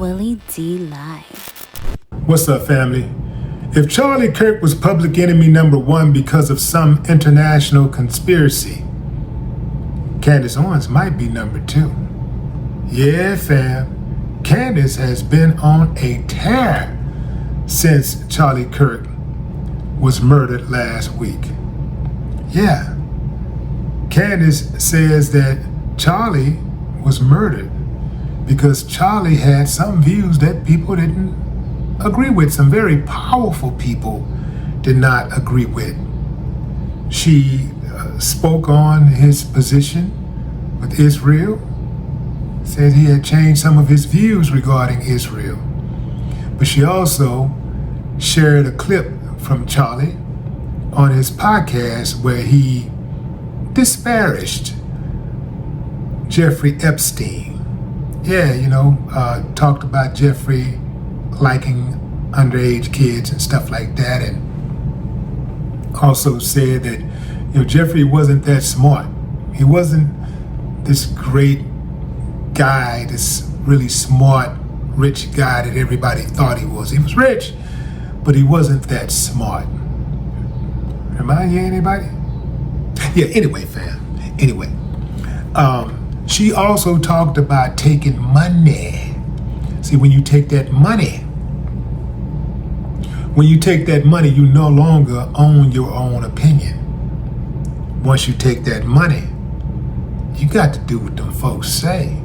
Willie D Live. What's up, family? If Charlie Kirk was public enemy number one because of some international conspiracy, Candace Owens might be number two. Yeah, fam. Candace has been on a tear since Charlie Kirk was murdered last week. Yeah. Candace says that Charlie was murdered because Charlie had some views that people didn't agree with. Some very powerful people did not agree with. She spoke on his position with Israel, said he had changed some of his views regarding Israel. But she also shared a clip from Charlie on his podcast where he disparaged Jeffrey Epstein. Yeah, talked about Jeffrey liking underage kids and stuff like that, and also said that Jeffrey wasn't that smart. He wasn't this great guy, this really smart, rich guy that everybody thought he was. He was rich, but he wasn't that smart. Remind you anybody? Yeah, anyway, fam. Anyway. She also talked about taking money. See, when you take that money, you no longer own your own opinion. Once you take that money, you got to do what them folks say.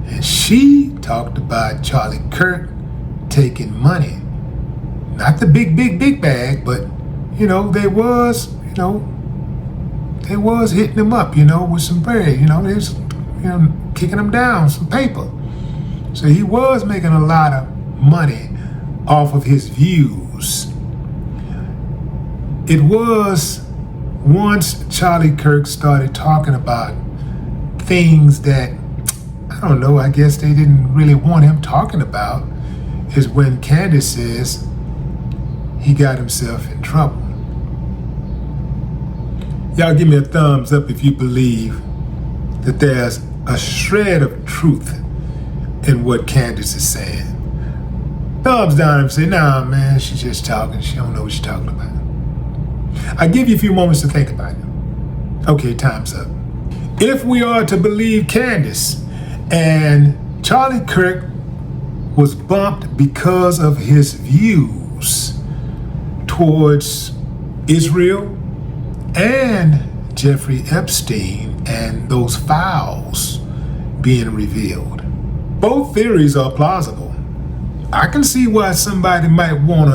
And she talked about Charlie Kirk taking money. Not the big bag, but, they was hitting him up, with some bread, they was, kicking him down some paper. So he was making a lot of money off of his views. It was once Charlie Kirk started talking about things that, I guess they didn't really want him talking about, is when Candace says he got himself in trouble. Y'all give me a thumbs up if you believe that there's a shred of truth in what Candace is saying. Thumbs down and say, nah, man, she's just talking. She don't know what she's talking about. I give you a few moments to think about it. Okay, time's up. If we are to believe Candace, and Charlie Kirk was bumped because of his views towards Israel and Jeffrey Epstein and those files being revealed. Both theories are plausible. I can see why somebody might want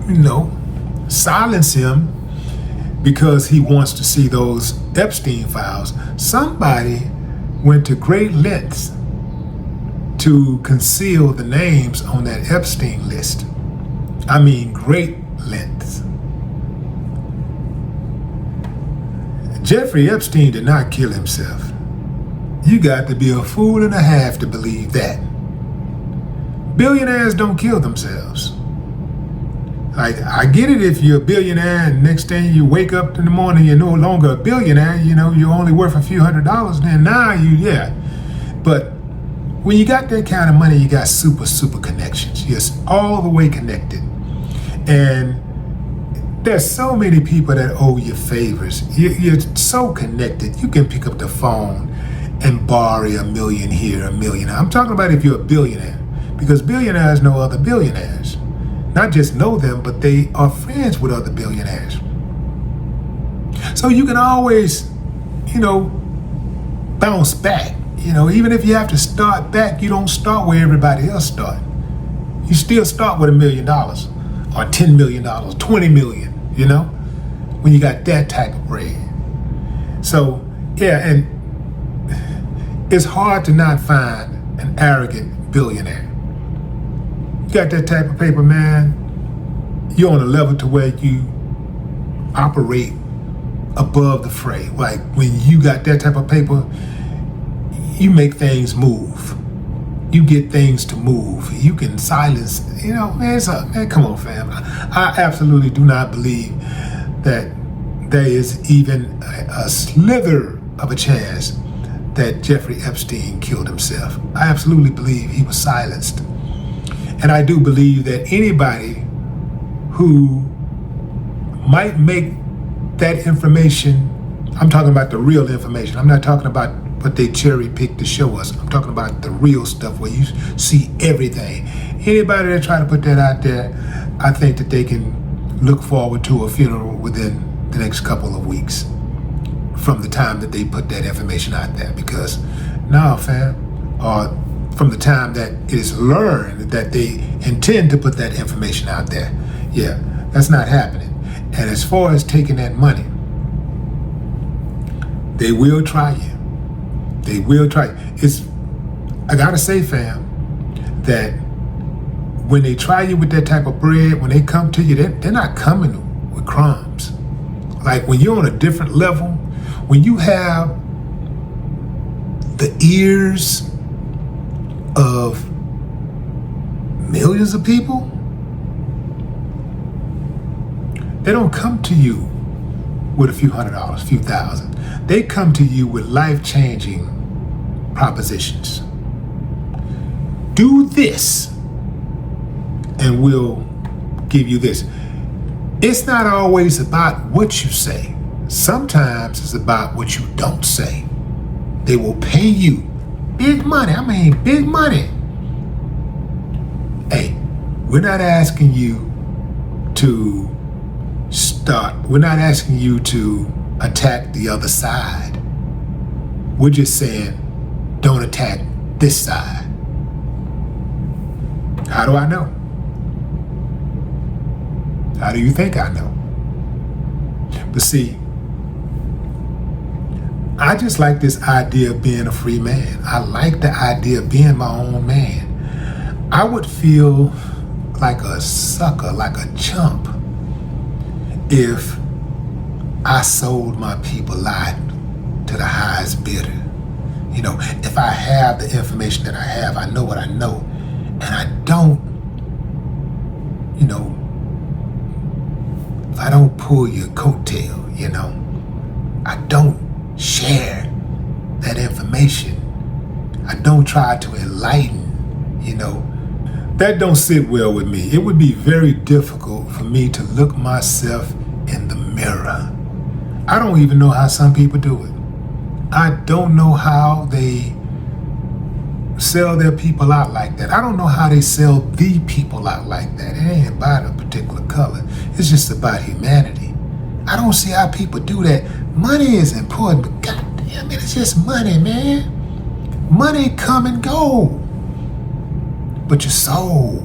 to, silence him because he wants to see those Epstein files. Somebody went to great lengths to conceal the names on that Epstein list. I mean, great lengths. Jeffrey Epstein did not kill himself. You got to be a fool and a half to believe that. Billionaires don't kill themselves. Like, I get it if you're a billionaire and next thing you wake up in the morning, you're no longer a billionaire, you're only worth a few $100s, then now But when you got that kind of money, you got super connections. You're all the way connected. And there's so many people that owe you favors. You're so connected. You can pick up the phone and borrow $1 million here, $1 million. I'm talking about if you're a billionaire, because billionaires know other billionaires. Not just know them, but they are friends with other billionaires. So you can always, bounce back. Even if you have to start back, you don't start where everybody else started. You still start with $1 million or $10 million, $20 million, when you got that type of bread. So, yeah, and it's hard to not find an arrogant billionaire. You got that type of paper, man, you're on a level to where you operate above the fray. Like, when you got that type of paper, you make things move. You get things to move. You can silence, man, come on, fam. I absolutely do not believe that there is even a slither of a chance that Jeffrey Epstein killed himself. I absolutely believe he was silenced. And I do believe that anybody who might make that information, I'm talking about the real information. I'm not talking about what they cherry pick to show us. I'm talking about the real stuff where you see everything. Anybody that try to put that out there, I think that they can look forward to a funeral within the next couple of weeks from the time that they put that information out there. Because now, fam, or from the time that it is learned that they intend to put that information out there, yeah, that's not happening. And as far as taking that money, they will try you. They will try you. I gotta say, fam, that when they try you with that type of bread, when they come to you, they're not coming with crumbs. Like when you're on a different level, when you have the ears of millions of people, they don't come to you with a few $100s, a few thousand. They come to you with life-changing propositions. Do this, and we'll give you this. It's not always about what you say. Sometimes it's about what you don't say. They will pay you big money. I mean, big money. Hey, we're not asking you to we're not asking you to attack the other side. We're just saying, don't attack this side. How do I know? How do you think I know? But see, I just like this idea of being a free man. I like the idea of being my own man. I would feel like a sucker, like a chump, if I sold my people out to the highest bidder. You know, if I have the information that I have, I know what I know, and I don't, you know, if I don't pull your coattail, you know, I don't share that information. I don't try to enlighten, you know. That don't sit well with me. It would be very difficult for me to look myself in the mirror. I don't even know how some people do it. I don't know how they sell their people out like that. I don't know how they sell the people out like that. It ain't about a particular color. It's just about humanity. I don't see how people do that. Money is important, but goddamn it, it's just money, man. Money come and go. But your soul,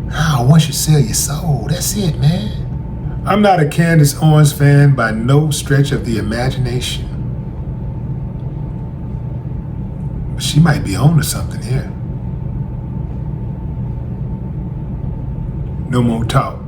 once you sell your soul, that's it, man. I'm not a Candace Owens fan by no stretch of the imagination. But she might be on to something here. No more talk.